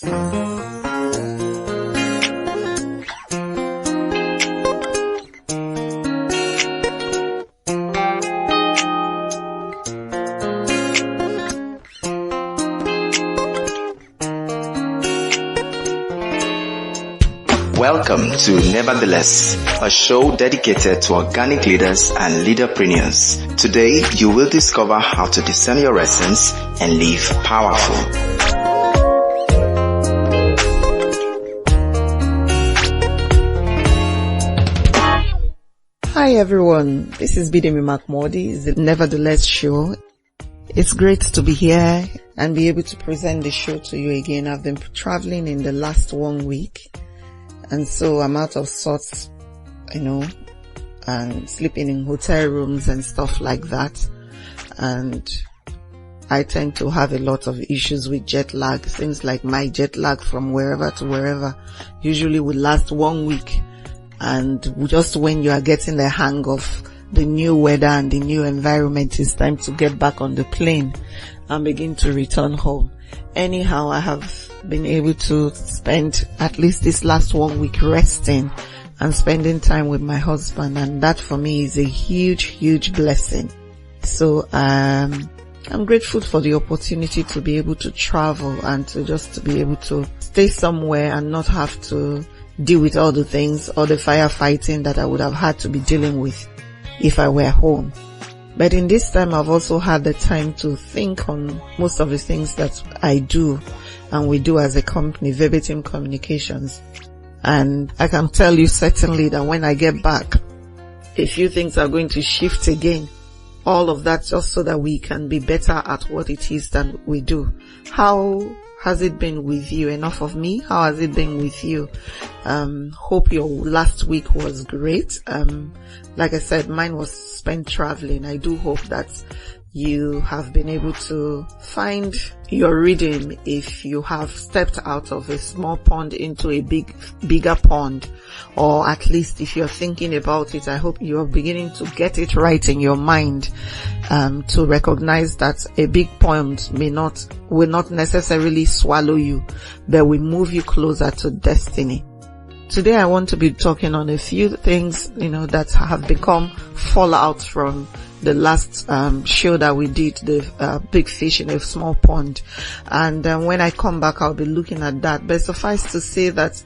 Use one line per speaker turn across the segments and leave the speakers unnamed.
Welcome to Nevertheless, a show dedicated to organic leaders and leaderpreneurs. Today, you will discover how to discern your essence and live powerful.
Hi everyone, this is Bidemi Mark-Mordi. It's the Nevertheless show. It's great to be here and be able to present the show to you again. I've been traveling in the last 1 week. And so I'm out of sorts, and sleeping in hotel rooms and stuff like that. And I tend to have a lot of issues with jet lag. Things like my jet lag from wherever to wherever usually will last 1 week. And just when you are getting the hang of the new weather and the new environment, it's time to get back on the plane and begin to return home. Anyhow, I have been able to spend at least this last 1 week resting and spending time with my husband, and that for me is a huge blessing. So I'm grateful for the opportunity to be able to travel and to be able to stay somewhere and not have to deal with all the things, all the firefighting that I would have had to be dealing with if I were home. But in this time, I've also had the time to think on most of the things that I do and we do as a company, Verbatim Communications. And I can tell you certainly that when I get back, a few things are going to shift again. All of that just so that we can be better at what it is that we do. How has it been with you? Enough of me. How has it been with you? Hope your last week was great. Like I said, mine was spent traveling. I do hope that you have been able to find your rhythm if you have stepped out of a small pond into a bigger pond, or at least if you're thinking about it, I hope you're beginning to get it right in your mind, to recognize that a big pond will not necessarily swallow you, but will move you closer to destiny. Today I want to be talking on a few things, that have become fallout from the last show that we did, the big fish in a small pond. And when I come back, I'll be looking at that. But suffice to say that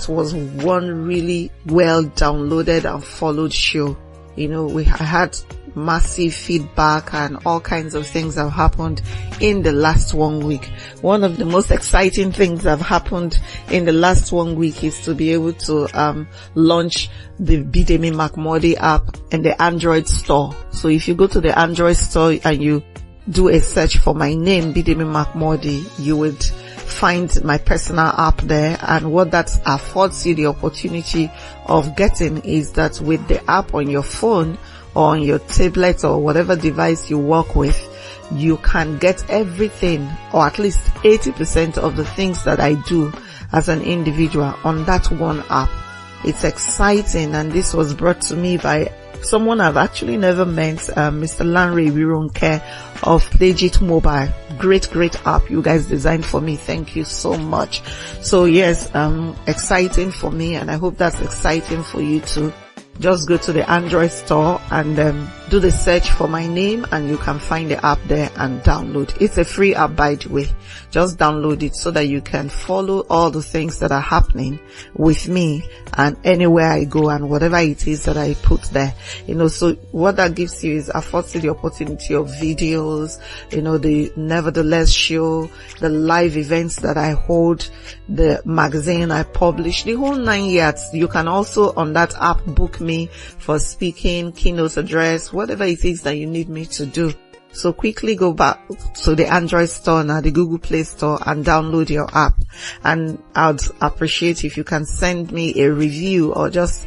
was one really well downloaded and followed show. I had massive feedback and all kinds of things have happened in the last 1 week. One of the most exciting things that have happened in the last 1 week is to be able to launch the Bidemi Mark-Mordi app in the Android store. So if you go to the Android store and you do a search for my name, Bidemi Mark-Mordi, you would find my personal app there. And what that affords you the opportunity of getting is that with the app on your phone or on your tablet or whatever device you work with, you can get everything, or at least 80% of the things that I do as an individual on that one app. It's exciting, and this was brought to me by someone I've actually never met, Mr. Lanre Wironke of Legit Mobile. Great app you guys designed for me. Thank you so much. So yes, exciting for me, and I hope that's exciting for you too. Just go to the Android store and do the search for my name, and you can find the app there and download. It's a free app, by the way. Just download it so that you can follow all the things that are happening with me and anywhere I go and whatever it is that I put there. So what that gives you is affords you the opportunity of videos, the Nevertheless show, the live events that I hold, the magazine I publish, the whole 9 yards. You can also on that app book me for speaking, keynote address, whatever it is that you need me to do. So quickly go back to the Android store now, the Google Play Store, and download your app. And I'd appreciate if you can send me a review, or just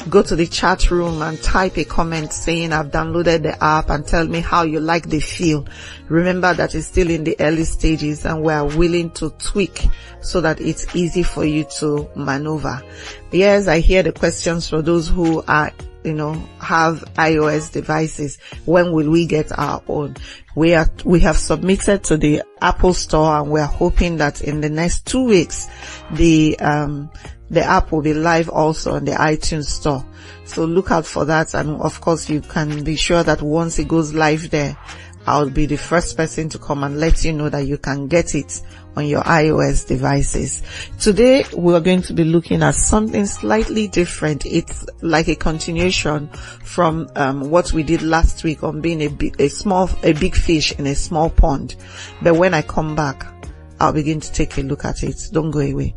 go to the chat room and type a comment saying I've downloaded the app, and tell me how you like the feel. Remember that it's still in the early stages and we are willing to tweak so that it's easy for you to maneuver. Yes, I hear the questions for those who are have iOS devices. When will we get our own? We have submitted to the Apple Store, and we are hoping that in the next 2 weeks, the app will be live also on the iTunes Store. So look out for that. And of course, you can be sure that once it goes live there, I'll be the first person to come and let you know that you can get it on your iOS devices. Today, we're going to be looking at something slightly different. It's like a continuation from what we did last week on being a big fish in a small pond. But when I come back, I'll begin to take a look at it. Don't go away.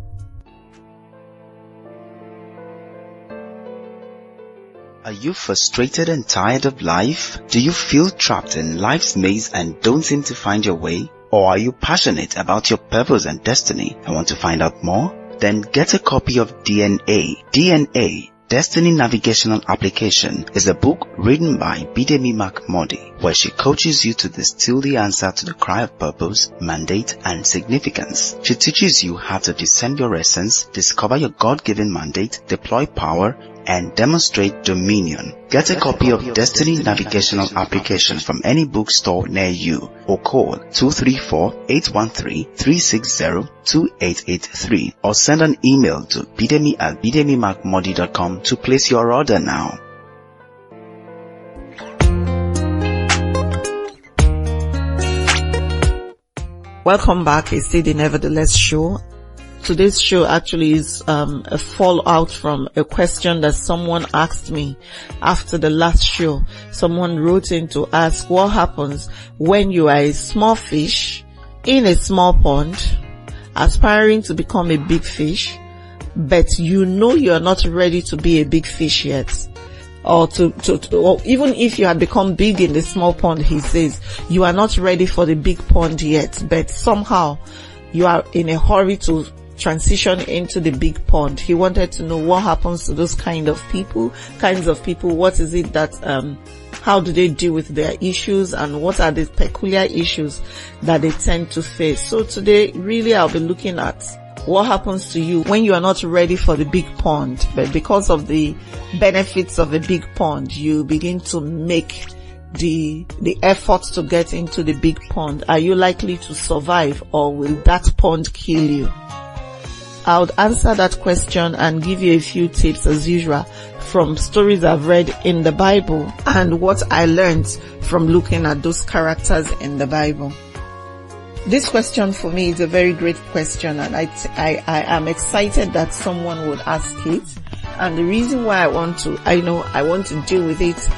Are you frustrated and tired of life? Do you feel trapped in life's maze and don't seem to find your way? Or are you passionate about your purpose and destiny and want to find out more? Then get a copy of DNA. DNA, Destiny Navigational Application, is a book written by Bidemi Mark-Mordi, where she coaches you to distill the answer to the cry of purpose, mandate, and significance. She teaches you how to discern your essence, discover your God-given mandate, deploy power, and demonstrate dominion. Get a copy of Destiny Navigational Application from any bookstore near you, or call 234-813-360-2883, or send an email to bidemi@bidemimarkmodi.com to place your order now.
Welcome back. It's still the Nevertheless show. Today's show actually is a fallout from a question that someone asked me after the last show. Someone wrote in to ask what happens when you are a small fish in a small pond, aspiring to become a big fish, but you're not ready to be a big fish yet. Or or even if you had become big in the small pond, he says, you are not ready for the big pond yet, but somehow you are in a hurry to transition into the big pond. He wanted to know what happens to those kinds of people. What is it that, how do they deal with their issues, and what are the peculiar issues that they tend to face? So today, really, I'll be looking at what happens to you when you are not ready for the big pond, but because of the benefits of a big pond, you begin to make the effort to get into the big pond. Are you likely to survive, or will that pond kill you? I would answer that question and give you a few tips as usual from stories I've read in the Bible and what I learned from looking at those characters in the Bible. This question for me is a very great question, and I am excited that someone would ask it. And the reason why I want to deal with it,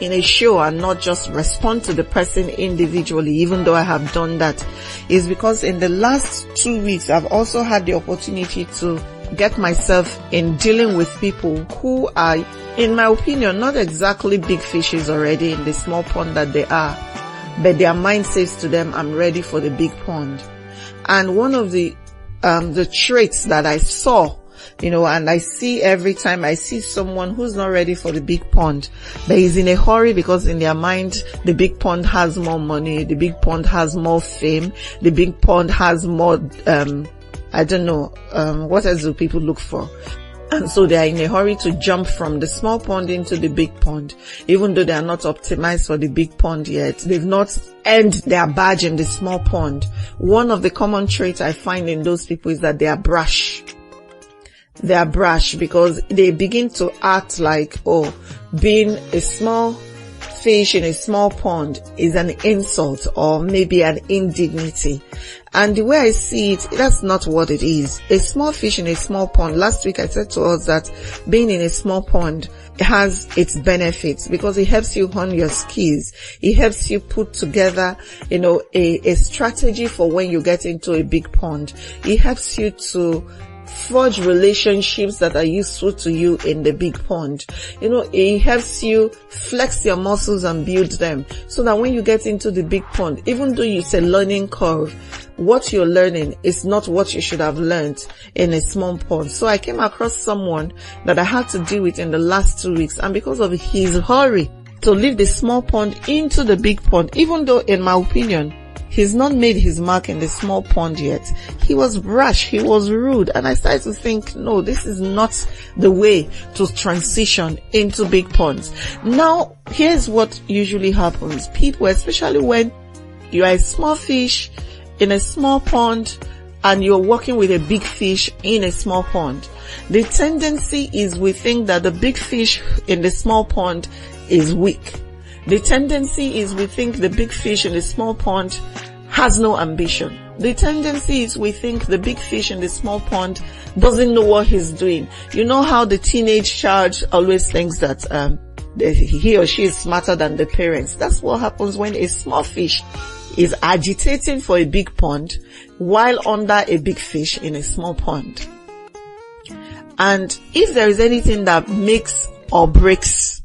in a show and not just respond to the person individually, even though I have done that, is because in the last 2 weeks, I've also had the opportunity to get myself in dealing with people who are, in my opinion, not exactly big fishes already in the small pond that they are, but their mind says to them, I'm ready for the big pond. And one of the traits that I saw, and I see every time I see someone who's not ready for the big pond, but is in a hurry because in their mind, the big pond has more money, the big pond has more fame, the big pond has more, what else do people look for? And so they are in a hurry to jump from the small pond into the big pond, even though they are not optimized for the big pond yet. They've not earned their badge in the small pond. One of the common traits I find in those people is that they are brash. They are brash because they begin to act like, being a small fish in a small pond is an insult or maybe an indignity. And the way I see it, that's not what it is. A small fish in a small pond. Last week I said to us that being in a small pond has its benefits because it helps you hone your skills. It helps you put together, a strategy for when you get into a big pond. It helps you to forge relationships that are useful to you in the big pond. It helps you flex your muscles and build them so that when you get into the big pond, even though it's a learning curve, what you're learning is not what you should have learned in a small pond. So I came across someone that I had to deal with in the last 2 weeks, and because of his hurry to leave the small pond into the big pond, even though in my opinion, He's not made his mark in the small pond yet. He was brash. He was rude. And I started to think, no, this is not the way to transition into big ponds. Now, here's what usually happens. People, especially when you are a small fish in a small pond and you're working with a big fish in a small pond, the tendency is we think that the big fish in the small pond is weak. The tendency is we think the big fish in the small pond has no ambition. The tendency is we think the big fish in the small pond doesn't know what he's doing. You know how the teenage child always thinks that he or she is smarter than the parents. That's what happens when a small fish is agitating for a big pond while under a big fish in a small pond. And if there is anything that makes or breaks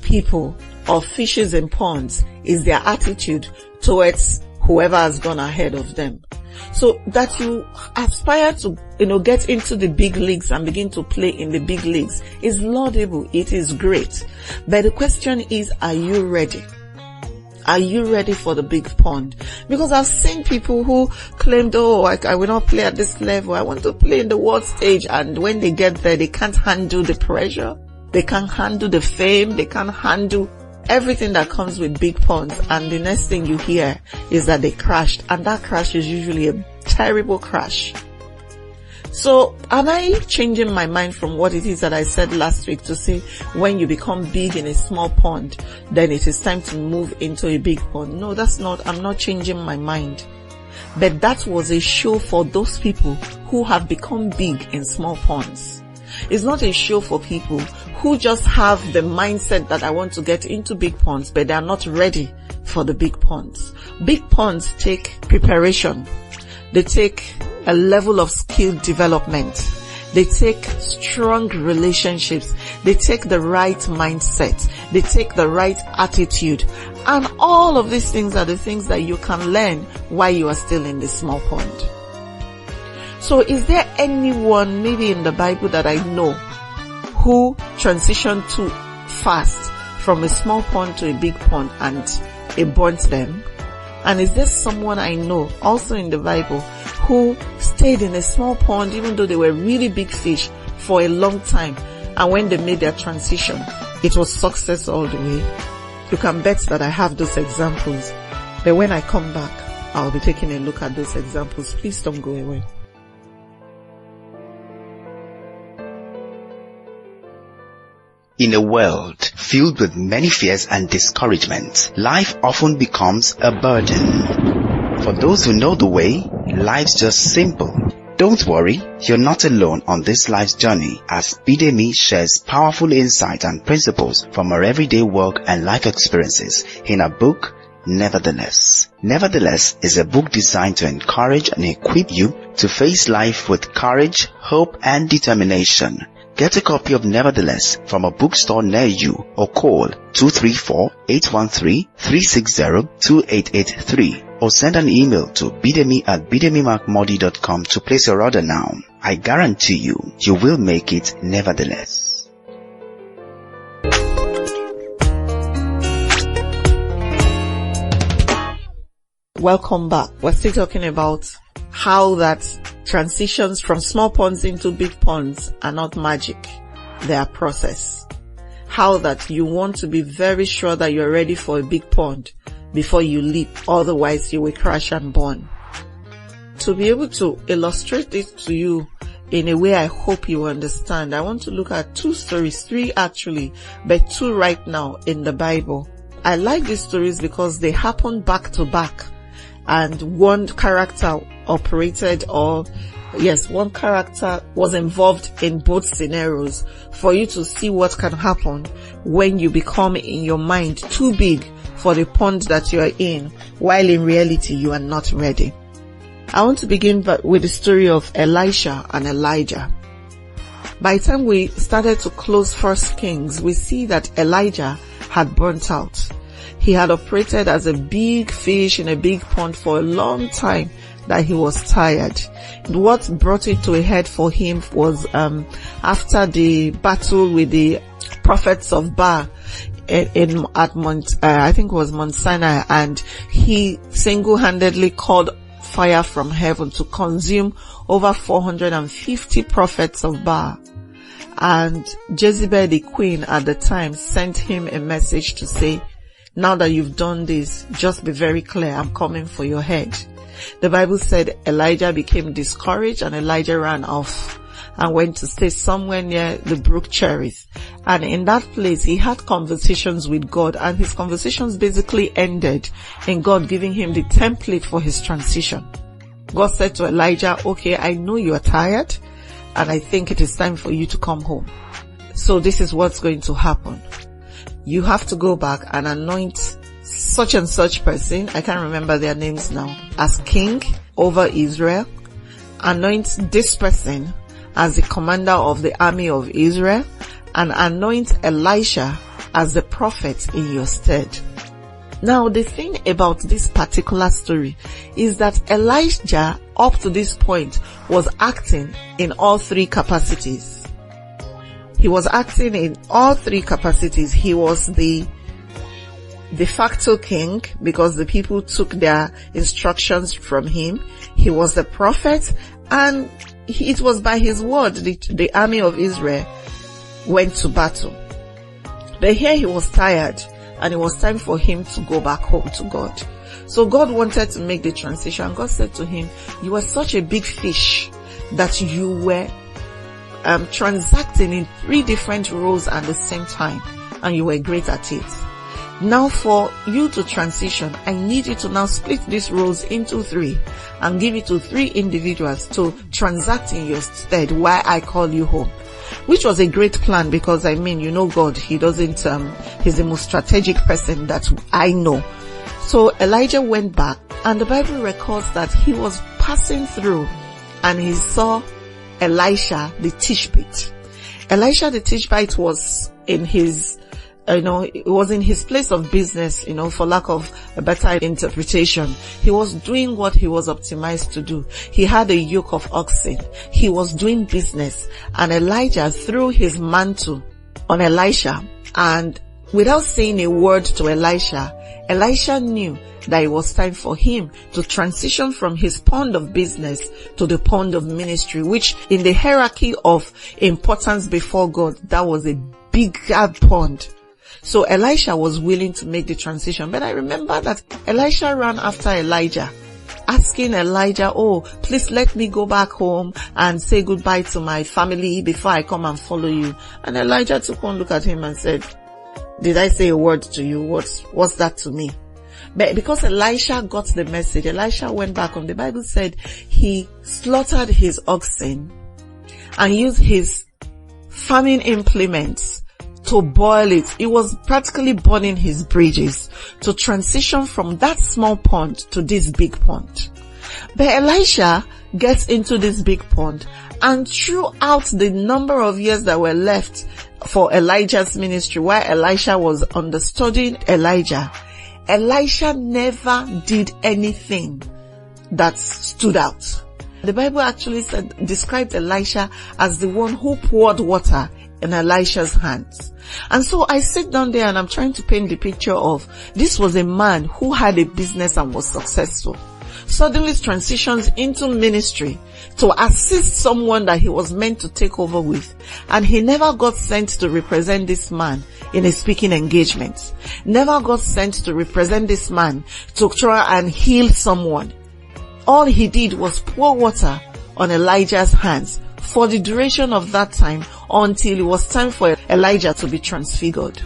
people or fishes in ponds, is their attitude towards whoever has gone ahead of them. So that you aspire to, get into the big leagues and begin to play in the big leagues is laudable. It is great. But the question is, are you ready? Are you ready for the big pond? Because I've seen people who claimed, I will not play at this level. I want to play in the world stage. And when they get there, they can't handle the pressure. They can't handle the fame. They can't handle everything that comes with big ponds. And the next thing you hear is that they crashed. And that crash is usually a terrible crash. So am I changing my mind from what it is that I said last week to say when you become big in a small pond, then it is time to move into a big pond? No, I'm not changing my mind. But that was a show for those people who have become big in small ponds. It's not a show for people who just have the mindset that I want to get into big ponds, but they are not ready for the big ponds. Big ponds take preparation. They take a level of skill development. They take strong relationships. They take the right mindset. They take the right attitude. And all of these things are the things that you can learn while you are still in the small pond. So is there anyone maybe in the Bible that I know who transitioned too fast from a small pond to a big pond and it burnt them? And is there someone I know also in the Bible who stayed in a small pond even though they were really big fish for a long time, and when they made their transition, it was success all the way? You can bet that I have those examples. But when I come back, I'll be taking a look at those examples. Please don't go away.
In a world filled with many fears and discouragements, life often becomes a burden. For those who know the way, life's just simple. Don't worry, you're not alone on this life's journey, as Bidemi shares powerful insights and principles from her everyday work and life experiences in her book, Nevertheless. Nevertheless is a book designed to encourage and equip you to face life with courage, hope, and determination. Get a copy of Nevertheless from a bookstore near you or call 234-813-360-2883 or send an email to bidemi@bidemimark-mordi.com to place your order now. I guarantee you will make it nevertheless.
Welcome back. We're still talking about how that transitions from small ponds into big ponds are not magic. They are process. How that you want to be very sure that you're ready for a big pond before you leap, otherwise you will crash and burn. To be able to illustrate this to you in a way I hope you understand, I want to look at two stories, three actually, but two right now in the Bible. I like these stories because they happen back to back, and one character one character was involved in both scenarios for you to see what can happen when you become in your mind too big for the pond that you are in, while in reality you are not ready. I want to begin with the story of Elisha and Elijah. By the time we started to close 1 Kings, we see that Elijah had burnt out. He had operated as a big fish in a big pond for a long time, that he was tired. What brought it to a head for him was after the battle with the prophets of Baal. at Mount, I think it was Mount Sinai, and he single-handedly called fire from heaven to consume over 450 prophets of Baal. And Jezebel, the queen at the time, sent him a message to say, now that you've done this, just be very clear, I'm coming for your head. The Bible said Elijah became discouraged and Elijah ran off and went to stay somewhere near the brook Cherith. And in that place, he had conversations with God, and his conversations basically ended in God giving him the template for his transition. God said to Elijah, okay, I know you are tired, and I think it is time for you to come home. So this is what's going to happen. You have to go back and anoint such and such person, I can't remember their names now, as king over Israel. Anoint this person as the commander of the army of Israel, and anoint Elisha as the prophet in your stead. Now, the thing about this particular story is that Elijah, up to this point, was acting in all three capacities. He was acting in all three capacities. He was the de facto king because the people took their instructions from him. He was the prophet, and it was by his word the army of Israel went to battle. But here he was tired, and it was time for him to go back home to God. So God wanted to make the transition. God said to him, you are such a big fish that you were transacting in 3 different roles at the same time, and you were great at it. Now for you to transition, I need you to now split these roles into 3 and give it to 3 individuals to transact in your stead while I call you home. Which was a great plan, because I mean, you know God, he doesn't, he's the most strategic person that I know. So Elijah went back, and the Bible records that he was passing through and he saw Elisha the Tishbite. Elisha the Tishbite was in his, it was in his place of business, for lack of a better interpretation. He was doing what he was optimized to do. He had a yoke of oxen. He was doing business, and Elijah threw his mantle on Elisha, and without saying a word to Elisha knew that it was time for him to transition from his pond of business to the pond of ministry, which in the hierarchy of importance before God, that was a bigger pond. So Elisha was willing to make the transition. But I remember that Elisha ran after Elijah, asking Elijah, oh, please let me go back home and say goodbye to my family before I come and follow you. And Elijah took one look at him and said, did I say a word to you? What's that to me? But because Elisha got the message, Elisha went back home. The Bible said he slaughtered his oxen and used his farming implements to boil it. It was practically burning his bridges to transition from that small pond to this big pond. But Elisha gets into this big pond, and throughout the number of years that were left for Elijah's ministry, while Elisha was understudying Elijah, Elisha never did anything that stood out. The Bible actually described Elisha as the one who poured water in Elisha's hands. And so I sit down there and I'm trying to paint the picture of this was a man who had a business and was successful. Suddenly transitions into ministry to assist someone that he was meant to take over with. And he never got sent to represent this man in a speaking engagement. Never got sent to represent this man to try and heal someone. All he did was pour water on Elijah's hands for the duration of that time until it was time for Elijah to be transfigured.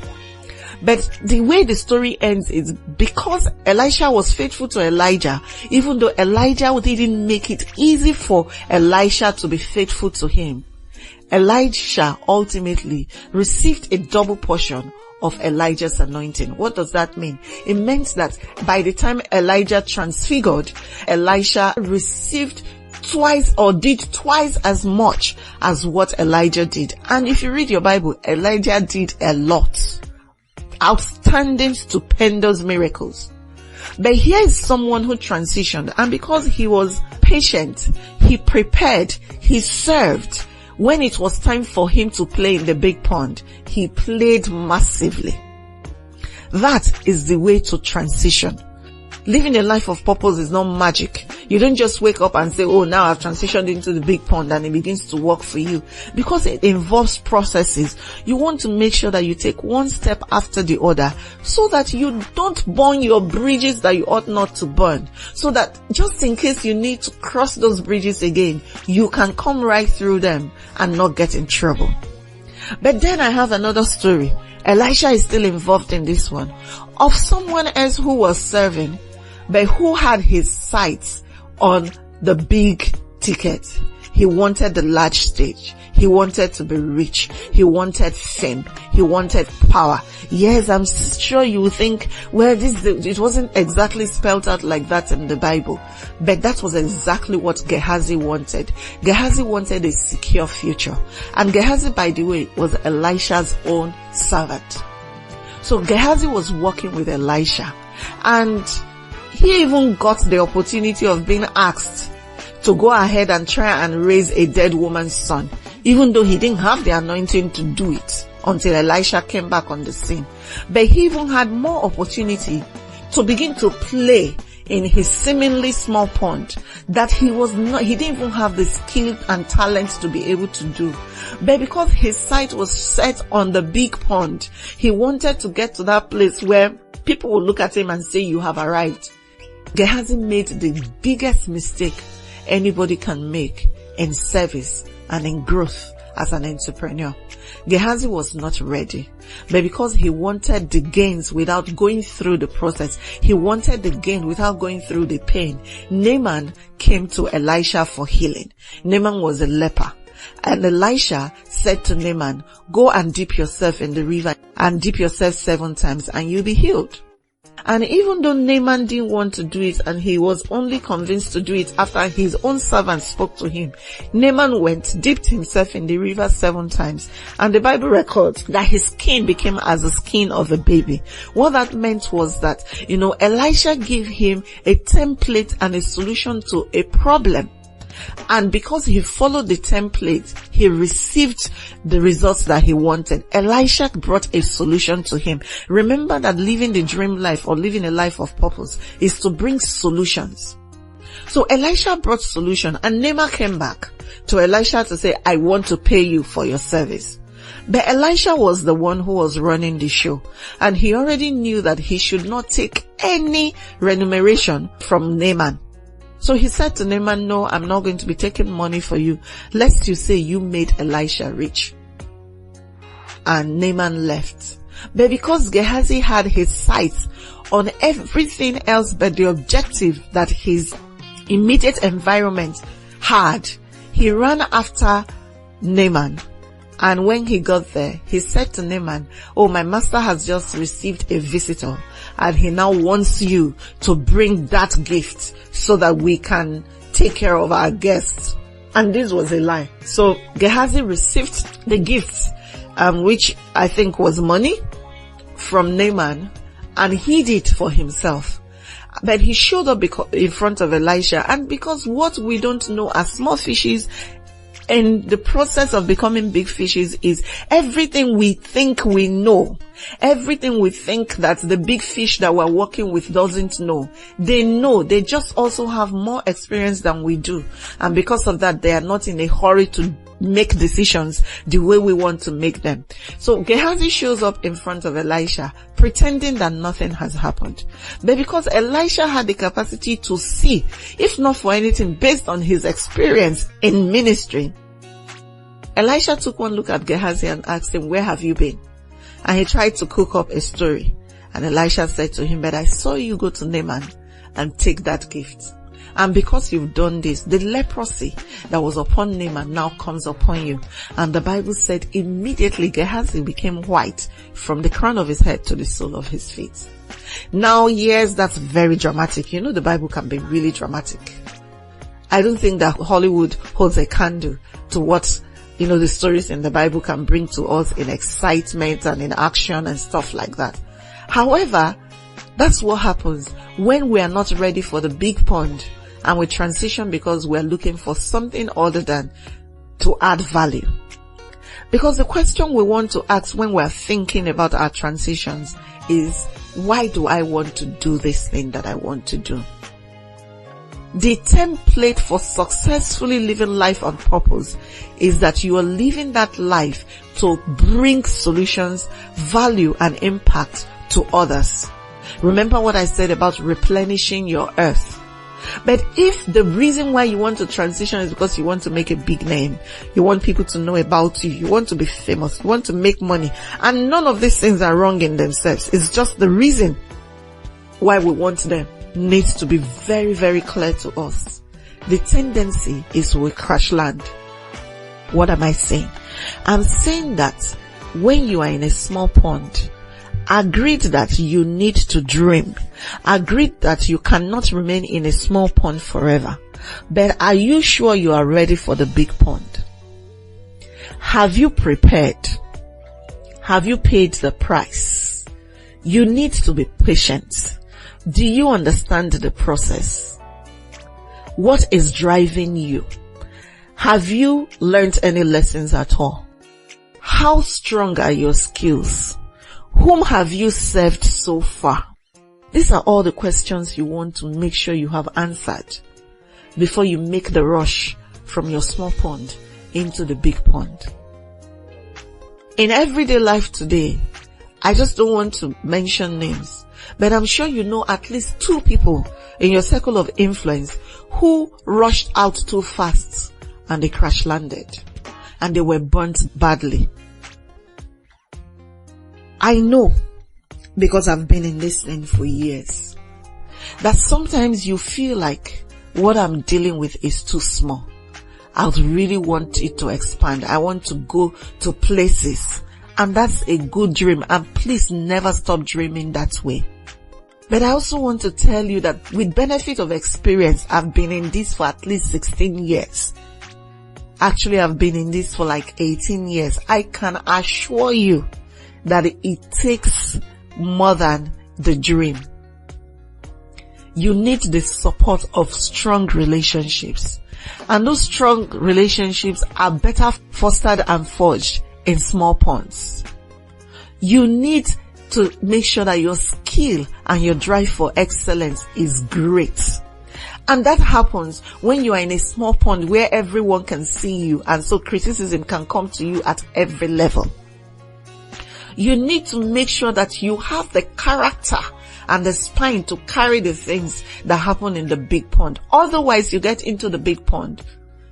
But the way the story ends is because Elisha was faithful to Elijah, even though Elijah didn't make it easy for Elisha to be faithful to him. Elisha ultimately received a double portion of Elijah's anointing. What does that mean? It meant that by the time Elijah transfigured, Elisha received twice or did twice as much as what Elijah did. And if you read your Bible, Elijah did a lot. Outstanding, stupendous miracles. But here is someone who transitioned, and because he was patient, he prepared, he served. When it was time for him to play in the big pond, he played massively. That is the way to transition. Living a life of purpose is not magic. You don't just wake up and say, oh, now I've transitioned into the big pond, and it begins to work for you. Because it involves processes. You want to make sure that you take one step after the other so that you don't burn your bridges that you ought not to burn. So that just in case you need to cross those bridges again, you can come right through them and not get in trouble. But then I have another story. Elisha is still involved in this one, of someone else who was serving, but who had his sights on the big ticket. He wanted the large stage. He wanted to be rich. He wanted fame. He wanted power. Yes, I'm sure you think, well, it wasn't exactly spelled out like that in the Bible, but that was exactly what Gehazi wanted. Gehazi wanted a secure future. And Gehazi, by the way, was Elisha's own servant. So Gehazi was working with Elisha, and he even got the opportunity of being asked to go ahead and try and raise a dead woman's son, even though he didn't have the anointing to do it until Elisha came back on the scene. But he even had more opportunity to begin to play in his seemingly small pond that he didn't even have the skill and talent to be able to do. But because his sight was set on the big pond, he wanted to get to that place where people will look at him and say, you have arrived. Gehazi made the biggest mistake anybody can make in service and in growth as an entrepreneur. Gehazi was not ready, but because he wanted the gains without going through the process, he wanted the gain without going through the pain, Naaman came to Elisha for healing. Naaman was a leper, and Elisha said to Naaman, go and dip yourself in the river and dip yourself 7 times and you'll be healed. And even though Naaman didn't want to do it, and he was only convinced to do it after his own servant spoke to him, Naaman went, dipped himself in the river 7 times, and the Bible records that his skin became as the skin of a baby. What that meant was that, Elisha gave him a template and a solution to a problem. And because he followed the template, he received the results that he wanted. Elisha brought a solution to him. Remember that living the dream life or living a life of purpose is to bring solutions. So Elisha brought solution, and Naaman came back to Elisha to say, I want to pay you for your service. But Elisha was the one who was running the show, and he already knew that he should not take any remuneration from Naaman. So he said to Naaman, no, I'm not going to be taking money for you, lest you say you made Elisha rich. And Naaman left. But because Gehazi had his sights on everything else but the objective that his immediate environment had, he ran after Naaman. And when he got there, he said to Naaman, oh, my master has just received a visitor, and he now wants you to bring that gift so that we can take care of our guests. And this was a lie. So Gehazi received the gifts, which I think was money, from Naaman, and hid it for himself. But he showed up in front of Elisha, and because what we don't know as small fishes, in the process of becoming big fishes, is everything we think we know, everything we think that the big fish that we're working with doesn't know. They know, they just also have more experience than we do. And because of that, they are not in a hurry to make decisions the way we want to make them. So Gehazi shows up in front of Elisha, pretending that nothing has happened. But because Elisha had the capacity to see, if not for anything, based on his experience in ministry, Elisha took one look at Gehazi and asked him, where have you been? And he tried to cook up a story. And Elisha said to him, but I saw you go to Naaman and take that gift. And because you've done this, the leprosy that was upon Naaman now comes upon you. And the Bible said immediately Gehazi became white from the crown of his head to the sole of his feet. Now, yes, that's very dramatic. The Bible can be really dramatic. I don't think that Hollywood holds a candle to what, the stories in the Bible can bring to us in excitement and in action and stuff like that. However, that's what happens when we are not ready for the big pond and we transition because we're looking for something other than to add value. Because the question we want to ask when we're thinking about our transitions is, Why do I want to do this thing that I want to do? The template for successfully living life on purpose is that you are living that life to bring solutions, value, and impact to others. Remember what I said about replenishing your earth. But if the reason why you want to transition is because you want to make a big name, you want people to know about you, you want to be famous, you want to make money, and none of these things are wrong in themselves, it's just the reason why we want them needs to be very, very clear to us. The tendency is we crash land. What am I saying? I'm saying that when you are in a small pond, agreed that you need to dream, agreed that you cannot remain in a small pond forever, but are you sure you are ready for the big pond? Have you prepared? Have you paid the price? You need to be patient. Do you understand the process? What is driving you? Have you learned any lessons at all? How strong are your skills? Whom have you served so far? These are all the questions you want to make sure you have answered before you make the rush from your small pond into the big pond. In everyday life today, I just don't want to mention names, but I'm sure you know at least 2 people in your circle of influence who rushed out too fast and they crash landed and they were burnt badly. I know, because I've been in this thing for years, that sometimes you feel like what I'm dealing with is too small. I really want it to expand. I want to go to places. And that's a good dream. And please never stop dreaming that way. But I also want to tell you that with benefit of experience, I've been in this for at least 16 years. Actually, I've been in this for like 18 years. I can assure you that it takes more than the dream. You need the support of strong relationships. And those strong relationships are better fostered and forged in small ponds. You need to make sure that your skill and your drive for excellence is great. And that happens when you are in a small pond where everyone can see you, and so criticism can come to you at every level. You need to make sure that you have the character and the spine to carry the things that happen in the big pond. Otherwise, you get into the big pond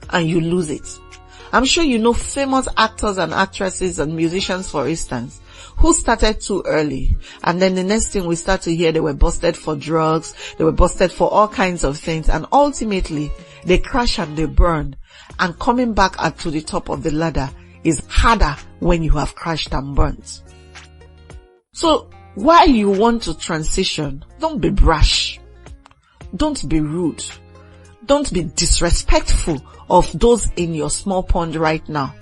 and you lose it. I'm sure you know famous actors and actresses and musicians, for instance, who started too early. And then the next thing we start to hear, they were busted for drugs, they were busted for all kinds of things. And ultimately, they crash and they burn. And coming back to the top of the ladder is harder when you have crashed and burnt. So, while you want to transition, don't be brash. Don't be rude. Don't be disrespectful of those in your small pond right now.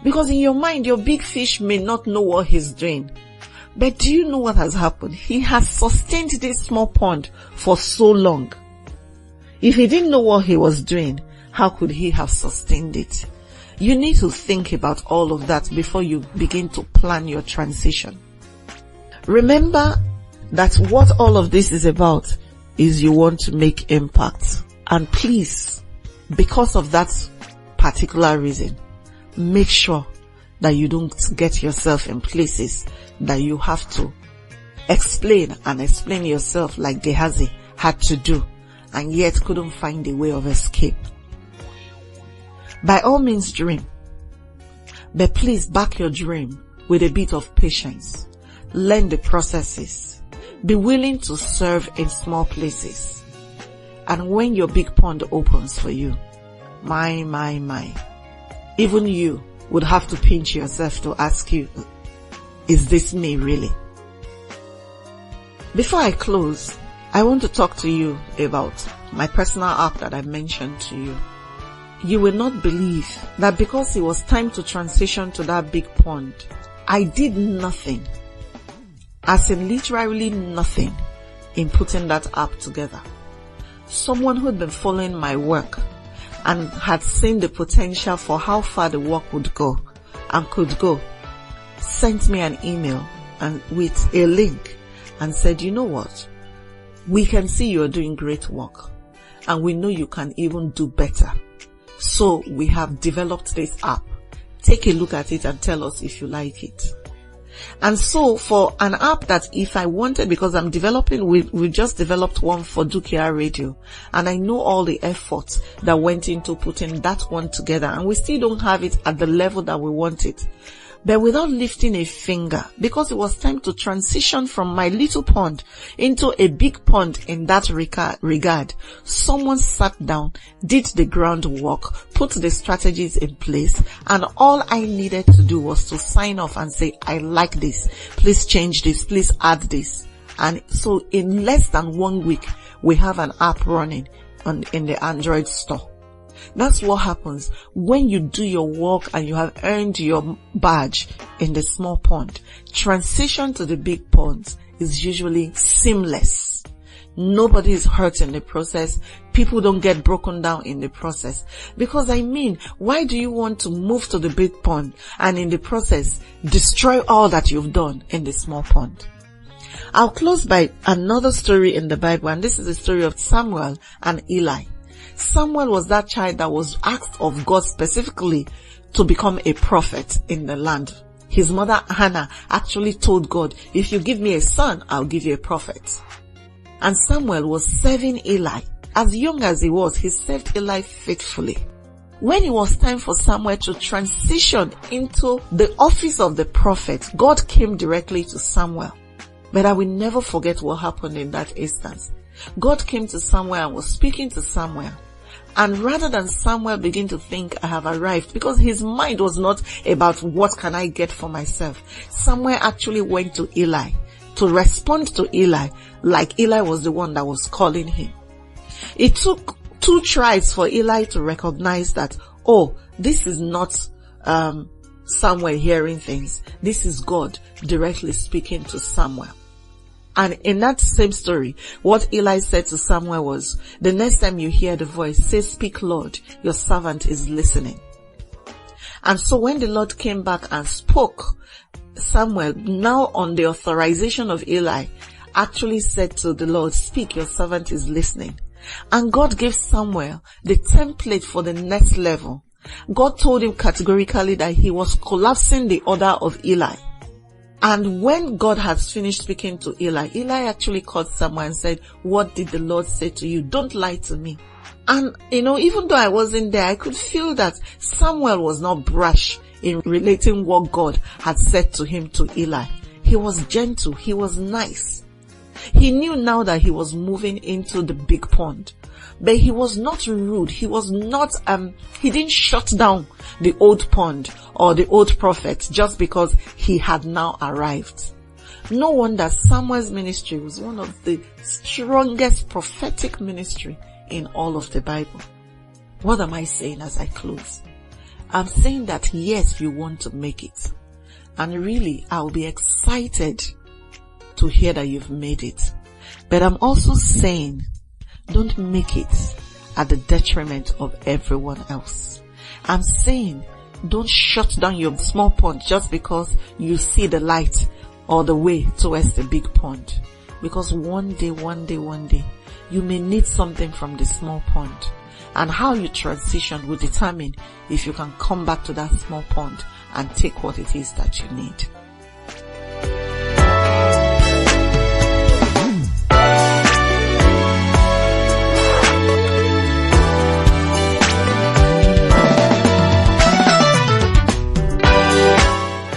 Because in your mind, your big fish may not know what he's doing. But do you know what has happened? He has sustained this small pond for so long. If he didn't know what he was doing, how could he have sustained it? You need to think about all of that before you begin to plan your transition. Remember that what all of this is about is you want to make impact. And please, because of that particular reason, make sure that you don't get yourself in places that you have to explain yourself like Gehazi had to do and yet couldn't find a way of escape. By all means dream, but please back your dream with a bit of patience. Learn the processes. Be willing to serve in small places. And when your big pond opens for you, my, even you would have to pinch yourself to ask you, is this me really? Before I close, I want to talk to you about my personal app that I mentioned to you. You will not believe that because it was time to transition to that big pond, I did nothing, as in literally nothing, in putting that app together. Someone who had been following my work and had seen the potential for how far the work would go and could go, sent me an email and with a link and said, you know what? We can see you're doing great work and we know you can even do better. So we have developed this app. Take a look at it and tell us if you like it. And so for an app that if I wanted, because I'm developing, we just developed one for Dukia Radio, and I know all the efforts that went into putting that one together, and we still don't have it at the level that we want it. But without lifting a finger, because it was time to transition from my little pond into a big pond in that regard, someone sat down, did the groundwork, put the strategies in place, and all I needed to do was to sign off and say, I like this, please change this, please add this. And so in less than 1 week, we have an app running in the Android store. That's what happens when you do your work and you have earned your badge in the small pond. Transition to the big ponds is usually seamless. Nobody is hurt in the process. People don't get broken down in the process. Because why do you want to move to the big pond and in the process destroy all that you've done in the small pond? I'll close by another story in the Bible, and this is the story of Samuel and Eli. Samuel was that child that was asked of God specifically to become a prophet in the land. His mother Hannah actually told God, if you give me a son, I'll give you a prophet. And Samuel was serving Eli. As young as he was, he served Eli faithfully. When it was time for Samuel to transition into the office of the prophet, God came directly to Samuel. But I will never forget what happened in that instance. God came to Samuel and was speaking to Samuel. And rather than Samuel begin to think, I have arrived, because his mind was not about what can I get for myself, Samuel actually went to Eli to respond to Eli like Eli was the one that was calling him. It took 2 tries for Eli to recognize that, this is not Samuel hearing things. This is God directly speaking to Samuel. And in that same story, what Eli said to Samuel was, the next time you hear the voice, say, speak, Lord, your servant is listening. And so when the Lord came back and spoke, Samuel, now on the authorization of Eli, actually said to the Lord, speak, your servant is listening. And God gave Samuel the template for the next level. God told him categorically that he was collapsing the order of Eli. And when God has finished speaking to Eli, Eli actually called Samuel and said, what did the Lord say to you? Don't lie to me. And, even though I wasn't there, I could feel that Samuel was not brash in relating what God had said to him to Eli. He was gentle. He was nice. He knew now that he was moving into the big pond. But he was not rude. He was not, he didn't shut down the old pond or the old prophet just because he had now arrived. No wonder Samuel's ministry was one of the strongest prophetic ministry in all of the Bible. What am I saying as I close? I'm saying that yes, you want to make it. And really, I'll be excited to hear that you've made it. But I'm also saying, don't make it at the detriment of everyone else. I'm saying, don't shut down your small pond just because you see the light or the way towards the big pond. Because one day, you may need something from the small pond. And how you transition will determine if you can come back to that small pond and take what it is that you need.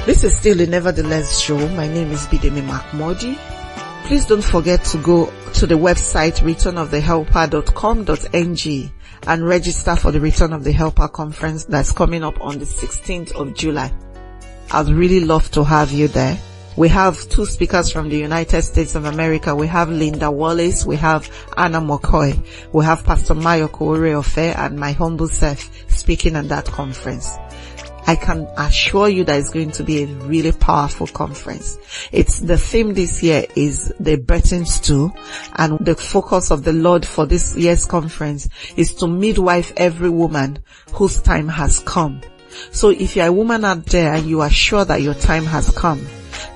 This is still a Nevertheless show. My name is Bidemi Mark-Mordi. Please don't forget to go to the website returnofthehelper.com.ng and register for the Return of the Helper conference that's coming up on the 16th of July. I'd really love to have you there. We have 2 speakers from the United States of America. We have Linda Wallace, we have Anna McCoy, we have Pastor Mayoko Oreofe and my humble self speaking at that conference. I can assure you that it's going to be a really powerful conference. The theme this year is the birthing stool, and the focus of the Lord for this year's conference is to midwife every woman whose time has come. So if you're a woman out there and you are sure that your time has come,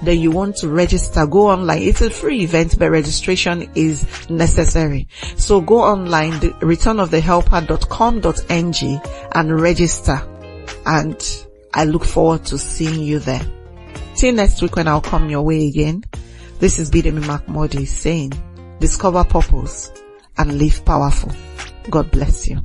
that you want to register, go online. It's a free event, but registration is necessary. So go online, returnofthehelper.com.ng and register. And I look forward to seeing you there. Till next week when I'll come your way again. This is Bidemi Mark-Mordi saying, discover purpose and live powerful. God bless you.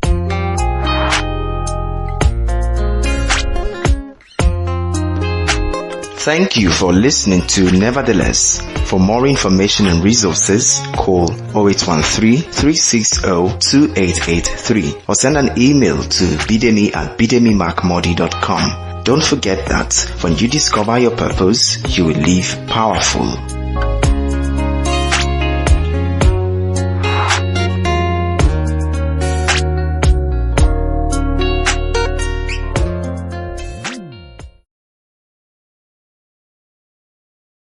Thank you for listening to Nevertheless. For more information and resources, call 0813-360-2883 or send an email to bidemi@bidemimarkmordi.com. Don't forget that when you discover your purpose, you will live powerful.